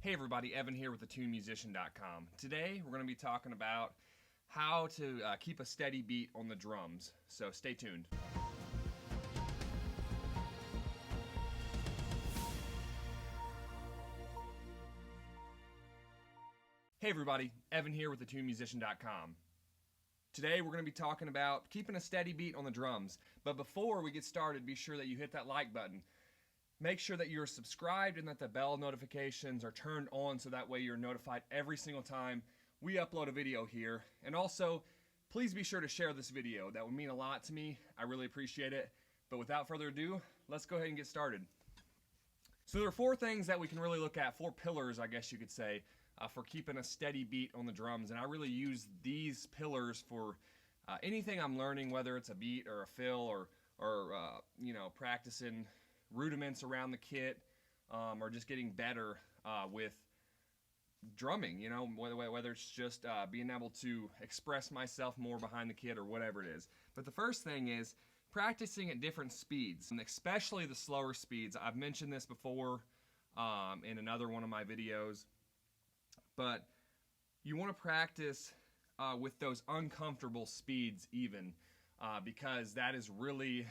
Hey everybody, Evan here with thetunemusician.com. Today we're going to be talking about how to keep a steady beat on the drums, so stay tuned. Hey everybody, Evan here with thetunemusician.com. Today we're going to be talking about keeping a steady beat on the drums, but before we get started, be sure that you hit that like button. Make sure that you're subscribed and that the bell notifications are turned on so that way you're notified every single time we upload a video here. And also, please be sure to share this video. That would mean a lot to me. I really appreciate it. But without further ado, let's go ahead and get started. So there are four things that we can really look at, four pillars, I guess you could say, for keeping a steady beat on the drums. And I really use these pillars for anything I'm learning, whether it's a beat or a fill or practicing rudiments around the kit, or just getting better with drumming, whether it's just being able to express myself more behind the kit or whatever it is. But the first thing is practicing at different speeds, and especially the slower speeds. I've mentioned this before in another one of my videos, but you want to practice with those uncomfortable speeds even, because that is really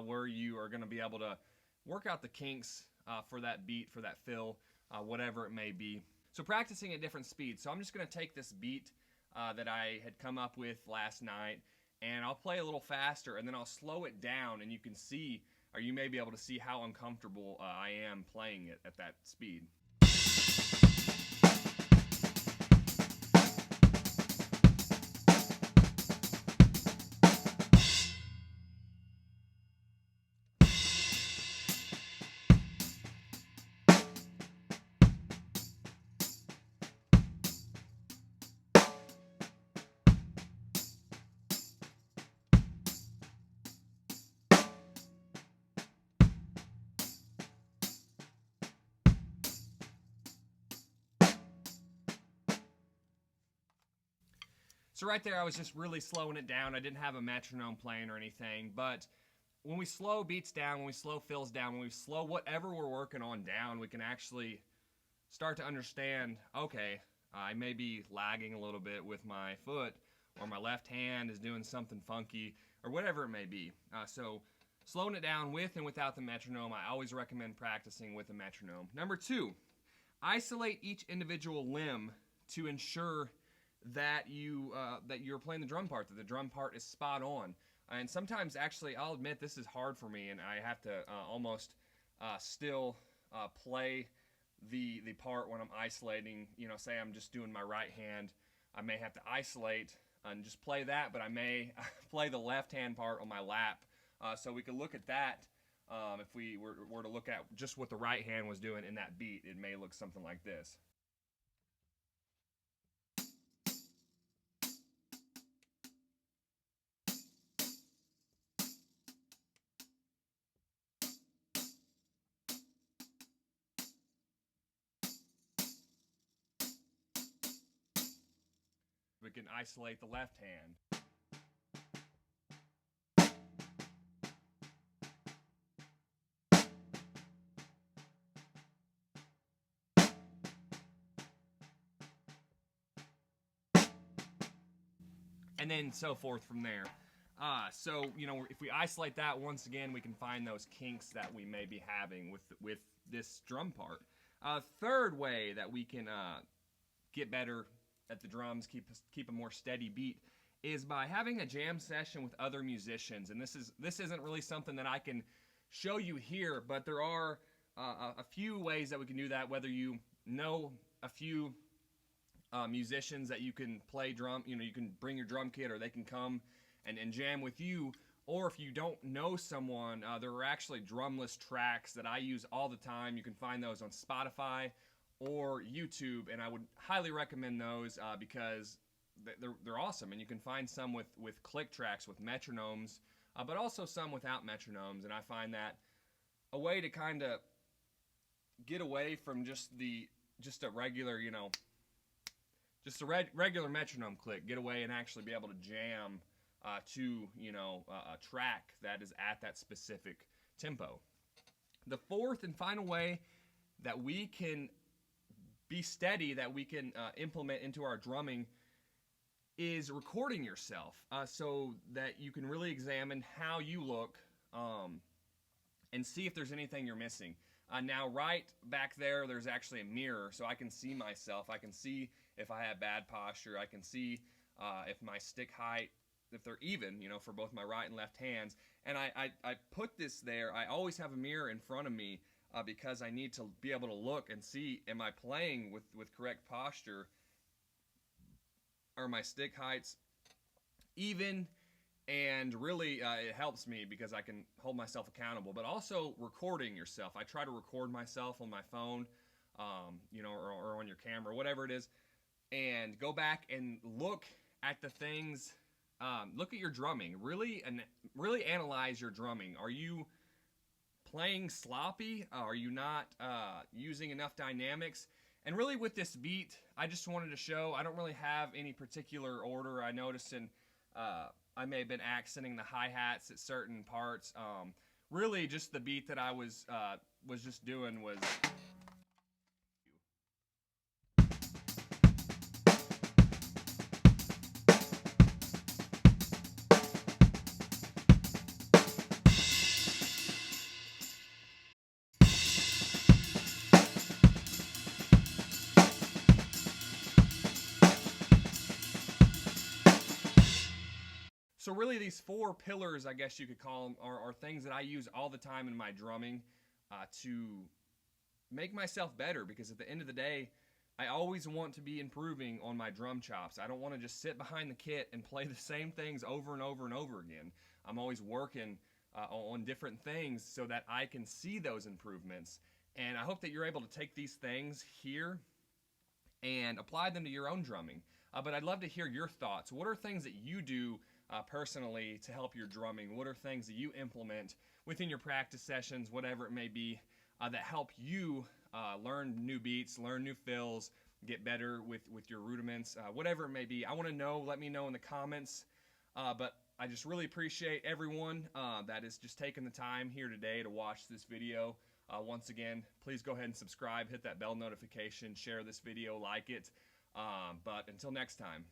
where you are going to be able to work out the kinks for that beat, for that fill, whatever it may be. So practicing at different speeds. So I'm just going to take this beat that I had come up with last night, and I'll play a little faster, and then I'll slow it down, and you can see, or you may be able to see how uncomfortable I am playing it at that speed. So right there, I was just really slowing it down. I didn't have a metronome playing or anything, but when we slow beats down, when we slow fills down, when we slow whatever we're working on down, we can actually start to understand, okay, I may be lagging a little bit with my foot, or my left hand is doing something funky, or whatever it may be. So slowing it down with and without the metronome, I always recommend practicing with a metronome. Number two, isolate each individual limb to ensure that you're playing the drum part, that the drum part is spot on. And sometimes, actually, I'll admit this is hard for me, and I have to almost still play the part when I'm isolating. Say I'm just doing my right hand, I may have to isolate and just play that, but I may play the left hand part on my lap. So we could look at that. If we were to look at just what the right hand was doing in that beat, it may look something like this. We can isolate the left hand. And then so forth from there. So, if we isolate that, once again, we can find those kinks that we may be having with this drum part. Third way that we can get better at the drums, keep a more steady beat, is by having a jam session with other musicians. And this isn't really something that I can show you here, but there are a few ways that we can do that, whether you know a few musicians that you can play drum, you can bring your drum kit, or they can come and jam with you. Or if you don't know someone, there are actually drumless tracks that I use all the time. You can find those on Spotify or YouTube, and I would highly recommend those because they're awesome. And you can find some with click tracks with metronomes, but also some without metronomes. And I find that a way to kind of get away from just a regular, regular metronome click. Get away and actually be able to jam to a track that is at that specific tempo. The fourth and final way that we can be steady that we can implement into our drumming is recording yourself, so that you can really examine how you look, and see if there's anything you're missing. Now, right back there, there's actually a mirror, so I can see myself. I can see if I have bad posture. I can see if my stick height, if they're even, for both my right and left hands. And I put this there. I always have a mirror in front of me because I need to be able to look and see, am I playing with correct posture? Are my stick heights even? And really, it helps me because I can hold myself accountable. But also recording yourself. I try to record myself on my phone, or on your camera, whatever it is, and go back and look at the things. Look at your drumming. Really analyze your drumming. Are you playing sloppy? Are you not using enough dynamics? And really, with this beat, I just wanted to show, I don't really have any particular order. I noticed I may have been accenting the hi-hats at certain parts. Really, just the beat that I was just doing was... So really, these 4 pillars, I guess you could call them, are things that I use all the time in my drumming to make myself better, because at the end of the day, I always want to be improving on my drum chops. I don't want to just sit behind the kit and play the same things over and over and over again. I'm always working on different things so that I can see those improvements. And I hope that you're able to take these things here and apply them to your own drumming. But I'd love to hear your thoughts. What are things that you do personally to help your drumming? What are things that you implement within your practice sessions, whatever it may be, that help you learn new beats, learn new fills, get better with your rudiments, whatever it may be? I want to know. Let me know in the comments. But I just really appreciate everyone that is just taking the time here today to watch this video. Once again, please go ahead and subscribe, hit that bell notification, share this video, like it. But until next time.